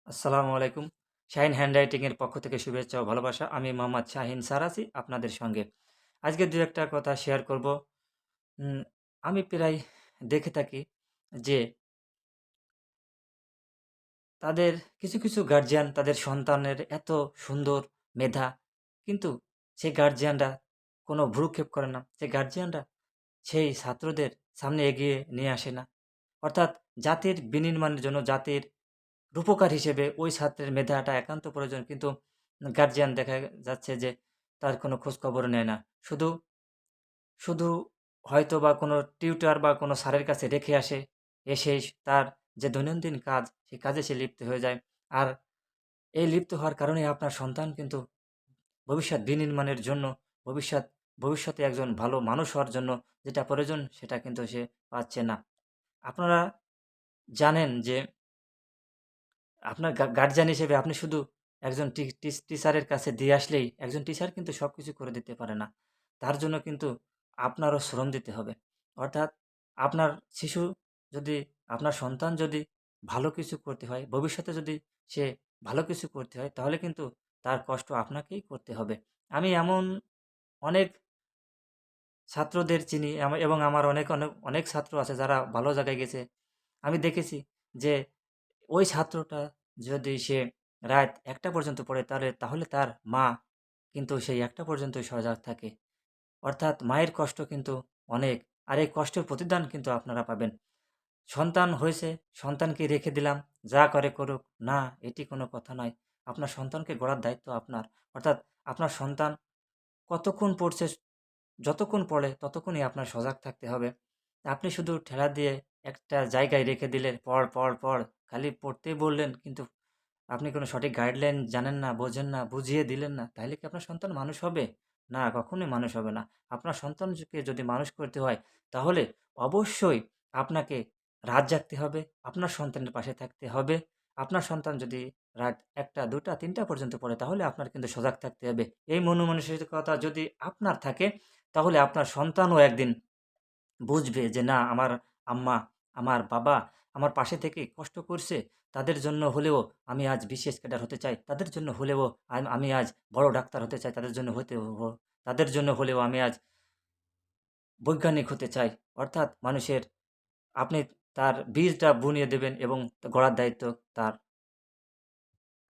আসসালামু আলাইকুম। শাহিন হ্যান্ডরাইটিং এর পক্ষ থেকে শুভেচ্ছা ও ভালোবাসা। আমি মোহাম্মদ শাহিন স্যার আছি আপনাদের সঙ্গে। আজকে ২-১ টা কথা শেয়ার করব। উম আমি প্রায় দেখে থাকি যে তাদের কিছু গার্ডিয়ান তাদের সন্তানের এত সুন্দর মেধা, কিন্তু সেই গার্ডিয়ানরা কোনো ভ্রূক্ষেপ করে না। সেই গার্ডিয়ানরা সেই ছাত্রদের সামনে এগিয়ে নিয়ে আসে না। অর্থাৎ জাতির বিনির্মাণের জন্য, জাতির রূপকার হিসেবে ওই ছাত্রের মেধাটা একান্ত প্রয়োজন, কিন্তু গার্জিয়ান দেখা যাচ্ছে যে তার কোনো খোঁজখবর নেয় না। শুধু, শুধু হয়তোবা কোনো টিউটর বা কোনো স্যারের কাছে রেখে আসে। এসেই তার যে দৈনন্দিন কাজ, সেই কাজে সে লিপ্ত হয়ে যায়। আর এই লিপ্ত হওয়ার কারণে আপনার সন্তান কিন্তু ভবিষ্যৎ বিনির্মাণের জন্য, ভবিষ্যৎ ভবিষ্যতে একজন ভালো মানুষ হওয়ার জন্য যেটা প্রয়োজন সেটা কিন্তু সে পাচ্ছে না। আপনারা জানেন যে আপনার গার্ডিয়ান হিসেবে আপনি শুধু একজন টিচারের কাছে দিয়ে আসলেই একজন টিচার কিন্তু সবকিছু করে দিতে পারে না। তার জন্য কিন্তু আপনারও শ্রম দিতে হবে। অর্থাৎ আপনার শিশু যদি, আপনার সন্তান যদি ভালো কিছু করতে হয়, ভবিষ্যতে যদি সে ভালো কিছু করতে হয়, তাহলে কিন্তু তার কষ্ট আপনাকেই করতে হবে। আমি এমন অনেক ছাত্রদের চিনি এবং আমার অনেক ছাত্র আছে যারা ভালো জায়গায় গেছে। আমি দেখেছি যে ওই ছাত্রটা যদি সে রাত ১টা পর্যন্ত পড়ে তাহলে তার মা কিন্তু সেই ১টা পর্যন্তই সজাগ থাকে। অর্থাৎ মায়ের কষ্ট কিন্তু অনেক। আর এই কষ্টের প্রতিদান কিন্তু আপনারা পাবেন। সন্তান হয়েছে, সন্তানকে রেখে দিলাম, যা করে করুক। না, এটি কোনো কথা নয়। আপনার সন্তানকে গড়ার দায়িত্ব আপনার। অর্থাৎ আপনার সন্তান কতক্ষণ পড়ছে, যতক্ষণ পড়ে ততক্ষণই আপনার সজাগ থাকতে হবে। আপনি শুধু ঠেলা দিয়ে একটা জায়গায় রেখে দিলেন, পড়, পড়, পড়। খালি পড়তেই বললেন, কিন্তু আপনি কোনো সঠিক গাইডলাইন জানেন না, বোঝেন না, বুঝিয়ে দিলেন না। তাইলে কি আপনার সন্তান মানুষ হবে? না, কখনোই মানুষ হবে না। আপনার সন্তানকে যদি মানুষ করতে হয়, তাহলে অবশ্যই আপনাকে রাত জাগতে হবে, আপনার সন্তানের পাশে থাকতে হবে। আপনার সন্তান যদি রাত ১টা, ২টা, ৩টা পর্যন্ত পড়ে, তাহলে আপনার কিন্তু সজাগ থাকতে হবে। এই মনোমানসিকতা যদি আপনার থাকে, তাহলে আপনার সন্তানও একদিন বুঝবে যে না, আমার আম্মা, আমার বাবা আমার পাশে থেকে কষ্ট করছে। তাদের জন্য হলেও আমি আজ বিসিএস ক্যাডার হতে চাই। তাদের জন্য হলেও আমি আজ বড় ডাক্তার হতে চাই। তাদের জন্য হলেও আমি আজ বৈজ্ঞানিক হতে চাই। অর্থাৎ আপনি তার বীজটা বুনিয়ে দেবেন এবং গড়ার দায়িত্ব তার।